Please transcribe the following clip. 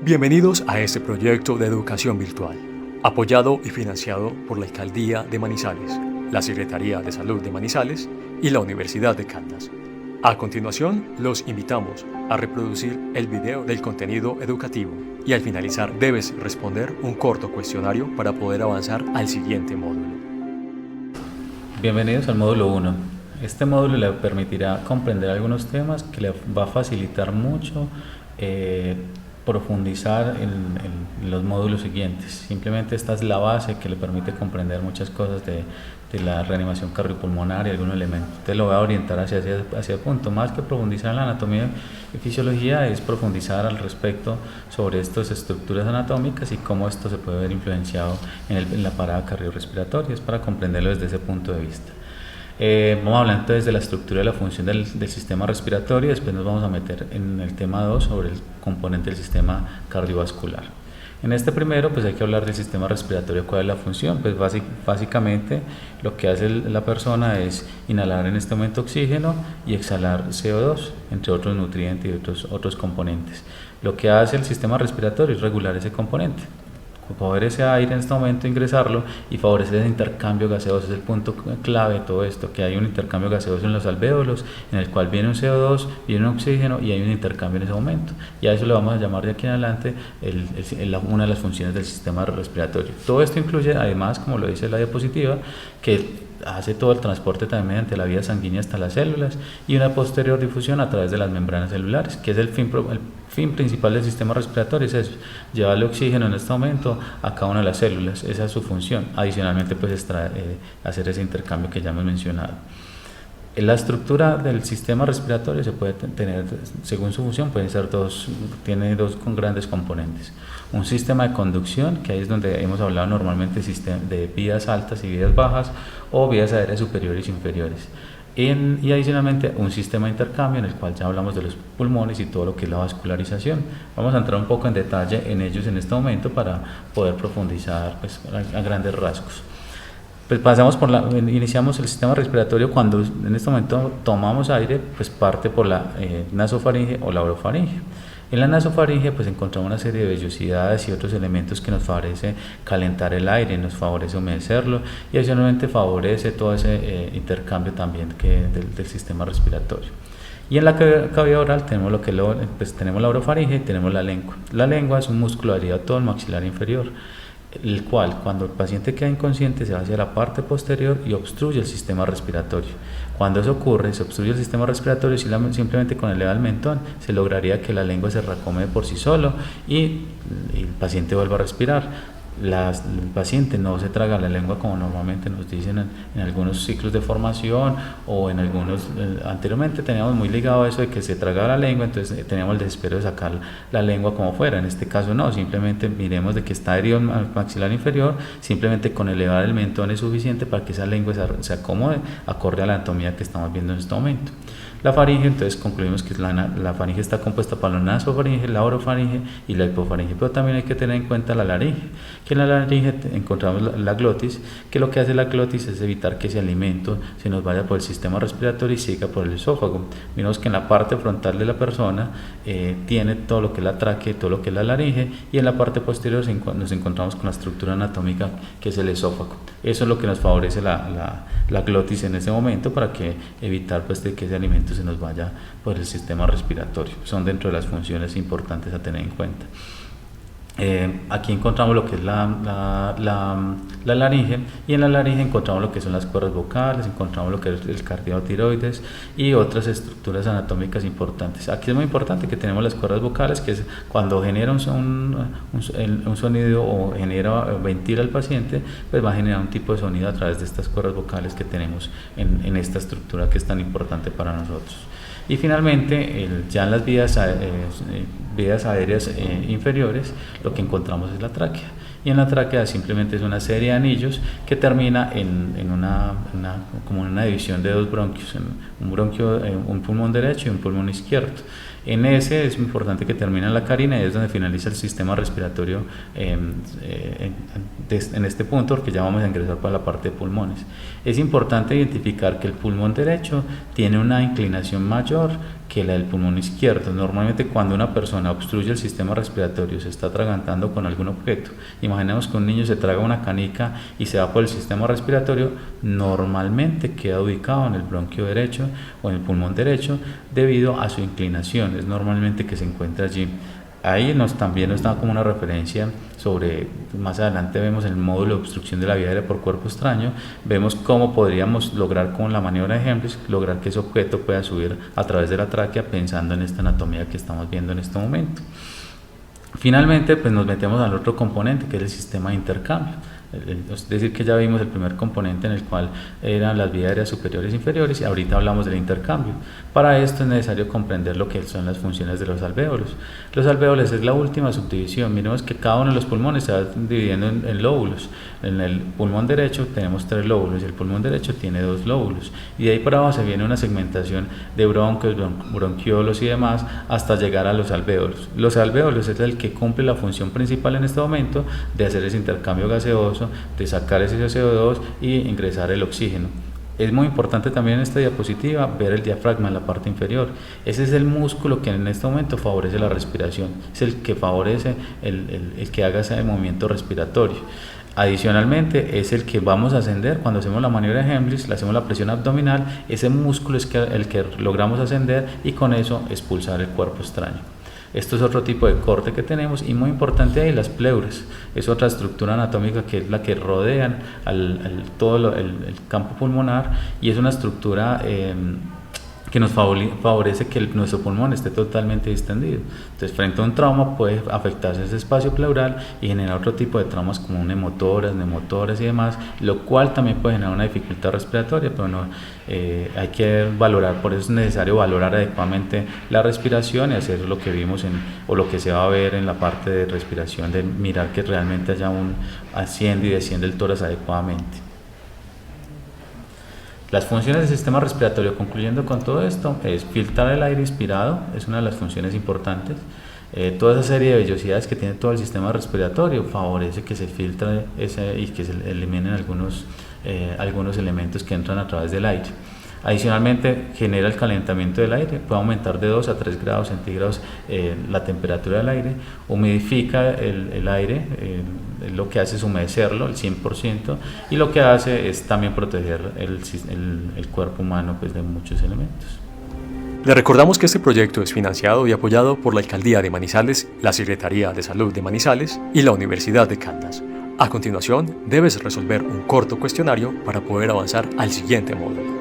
Bienvenidos a este proyecto de educación virtual, apoyado y financiado por la Alcaldía de Manizales, la Secretaría de Salud de Manizales y la Universidad de Caldas. A continuación, los invitamos a reproducir el video del contenido educativo y al finalizar debes responder un corto cuestionario para poder avanzar al siguiente módulo. Bienvenidos al módulo 1. Este módulo le permitirá comprender algunos temas que le va a facilitar mucho profundizar en los módulos siguientes. Simplemente esta es la base que le permite comprender muchas cosas de la reanimación cardiopulmonar y algunos elementos. Te lo voy a orientar hacia el punto. Más que profundizar en la anatomía y fisiología, es profundizar al respecto sobre estas estructuras anatómicas y cómo esto se puede ver influenciado en la parada cardiorrespiratoria. Es para comprenderlo desde ese punto de vista. Vamos a hablar entonces de la estructura y la función del sistema respiratorio. Después nos vamos a meter en el tema 2 sobre el componente del sistema cardiovascular. En este primero pues hay que hablar del sistema respiratorio. ¿Cuál es la función? Pues básicamente lo que hace la persona es inhalar en este momento oxígeno y exhalar CO2, entre otros nutrientes y otros componentes. Lo que hace el sistema respiratorio es regular ese componente, poder ese aire en este momento ingresarlo y favorecer ese intercambio gaseoso. Es el punto clave de todo esto, que hay un intercambio gaseoso en los alvéolos en el cual viene un CO2, viene un oxígeno y hay un intercambio en ese momento, y a eso le vamos a llamar de aquí en adelante una de las funciones del sistema respiratorio. Todo esto incluye además, como lo dice la diapositiva, que hace todo el transporte también mediante la vía sanguínea hasta las células y una posterior difusión a través de las membranas celulares, que es el fin principal del sistema respiratorio. Es eso, llevarle oxígeno en este momento a cada una de las células. Esa es su función. Adicionalmente pues hacer ese intercambio que ya hemos mencionado. La estructura del sistema respiratorio se puede tener, según su función, tiene dos grandes componentes. Un sistema de conducción, que ahí es donde hemos hablado normalmente de vías altas y vías bajas, o vías aéreas superiores e inferiores. Y adicionalmente un sistema de intercambio en el cual ya hablamos de los pulmones y todo lo que es la vascularización. Vamos a entrar un poco en detalle en ellos en este momento para poder profundizar pues, a grandes rasgos. Pues iniciamos el sistema respiratorio cuando en este momento tomamos aire, pues parte por la nasofaringe o la orofaringe. En la nasofaringe pues encontramos una serie de vellosidades y otros elementos que nos favorece calentar el aire, nos favorece humedecerlo y adicionalmente favorece todo ese intercambio también del sistema respiratorio. Y en la cavidad oral tenemos tenemos la orofaringe y tenemos la lengua. La lengua es un músculo adherido a todo el maxilar inferior, el cual cuando el paciente queda inconsciente se va hacia la parte posterior y obstruye el sistema respiratorio. Cuando eso ocurre, se obstruye el sistema respiratorio, simplemente con elevar el mentón se lograría que la lengua se reacomode por sí solo y el paciente vuelva a respirar. El paciente no se traga la lengua como normalmente nos dicen en algunos ciclos de formación o en algunos, anteriormente teníamos muy ligado a eso de que se tragaba la lengua, entonces teníamos el desespero de sacar la lengua como fuera. En este caso no, simplemente miremos de que está adherido al maxilar inferior, simplemente con elevar el mentón es suficiente para que esa lengua se acomode acorde a la anatomía que estamos viendo en este momento. La faringe, entonces concluimos que la faringe está compuesta por la nasofaringe, la orofaringe y la hipofaringe, pero también hay que tener en cuenta la laringe, que en la laringe encontramos la glotis, que lo que hace la glotis es evitar que ese alimento se nos vaya por el sistema respiratorio y siga por el esófago. Vimos que en la parte frontal de la persona tiene todo lo que es la tráquea y todo lo que es la laringe, y en la parte posterior nos encontramos con la estructura anatómica que es el esófago. Eso es lo que nos favorece la glotis en ese momento para evitar pues, de que ese alimento se nos vaya por el sistema respiratorio. Son dentro de las funciones importantes a tener en cuenta. Aquí encontramos lo que es la laringe, y en la laringe encontramos lo que son las cuerdas vocales, encontramos lo que es el cardiotiroides y otras estructuras anatómicas importantes. Aquí es muy importante que tenemos las cuerdas vocales, que es cuando genera un sonido o ventila al paciente, pues va a generar un tipo de sonido a través de estas cuerdas vocales que tenemos en esta estructura que es tan importante para nosotros. Y finalmente, ya en las vías aéreas inferiores, lo que encontramos es la tráquea. Y en la tráquea simplemente es una serie de anillos que termina como una división de dos bronquios, un pulmón derecho y un pulmón izquierdo. En ese es importante que termina en la carina y es donde finaliza el sistema respiratorio en este punto, porque ya vamos a ingresar para la parte de pulmones. Es importante identificar que el pulmón derecho tiene una inclinación mayor que la del pulmón izquierdo. Normalmente cuando una persona obstruye el sistema respiratorio, se está atragantando con algún objeto, imaginemos que un niño se traga una canica y se va por el sistema respiratorio, normalmente queda ubicado en el bronquio derecho o en el pulmón derecho debido a su inclinación, es normalmente que se encuentra allí. Ahí también nos da como una referencia sobre, más adelante vemos el módulo de obstrucción de la vía aérea por cuerpo extraño, vemos cómo podríamos lograr con la maniobra de Hemrich, lograr que ese objeto pueda subir a través de la tráquea pensando en esta anatomía que estamos viendo en este momento. Finalmente, pues nos metemos al otro componente que es el sistema de intercambio. Es decir, que ya vimos el primer componente en el cual eran las vías aéreas superiores e inferiores y ahorita hablamos del intercambio. Para esto es necesario comprender lo que son las funciones de los alvéolos. Los alvéolos es la última subdivisión. Miremos que cada uno de los pulmones se va dividiendo en lóbulos. En el pulmón derecho tenemos 3 lóbulos y el pulmón derecho tiene 2 lóbulos. Y de ahí para abajo se viene una segmentación de bronquios, bronquiolos y demás hasta llegar a los alvéolos. Los alvéolos es el que cumple la función principal en este momento de hacer ese intercambio gaseoso, de sacar ese CO2 y ingresar el oxígeno. Es muy importante también en esta diapositiva ver el diafragma en la parte inferior. Ese es el músculo que en este momento favorece la respiración, es el que favorece el que haga ese movimiento respiratorio. Adicionalmente es el que vamos a ascender cuando hacemos la maniobra de Hemrich, le hacemos la presión abdominal, ese músculo es el que logramos ascender y con eso expulsar el cuerpo extraño. Esto es otro tipo de corte que tenemos y muy importante ahí las pleuras, es otra estructura anatómica que es la que rodean todo el campo pulmonar y es una estructura que nos favorece que nuestro pulmón esté totalmente distendido. Entonces, frente a un trauma puede afectarse ese espacio pleural y generar otro tipo de traumas como neumotoras y demás, lo cual también puede generar una dificultad respiratoria, pero no, hay que valorar, por eso es necesario valorar adecuadamente la respiración y hacer lo que vimos o lo que se va a ver en la parte de respiración, de mirar que realmente haya un asciende y desciende el tórax adecuadamente. Las funciones del sistema respiratorio, concluyendo con todo esto, es filtrar el aire inspirado, es una de las funciones importantes. Toda esa serie de vellosidades que tiene todo el sistema respiratorio favorece que se filtre y que se eliminen algunos elementos que entran a través del aire. Adicionalmente, genera el calentamiento del aire, puede aumentar de 2 a 3 grados centígrados la temperatura del aire, humidifica el aire, lo que hace es humedecerlo al 100% y lo que hace es también proteger el cuerpo humano pues, de muchos elementos. Le recordamos que este proyecto es financiado y apoyado por la Alcaldía de Manizales, la Secretaría de Salud de Manizales y la Universidad de Caldas. A continuación, debes resolver un corto cuestionario para poder avanzar al siguiente módulo.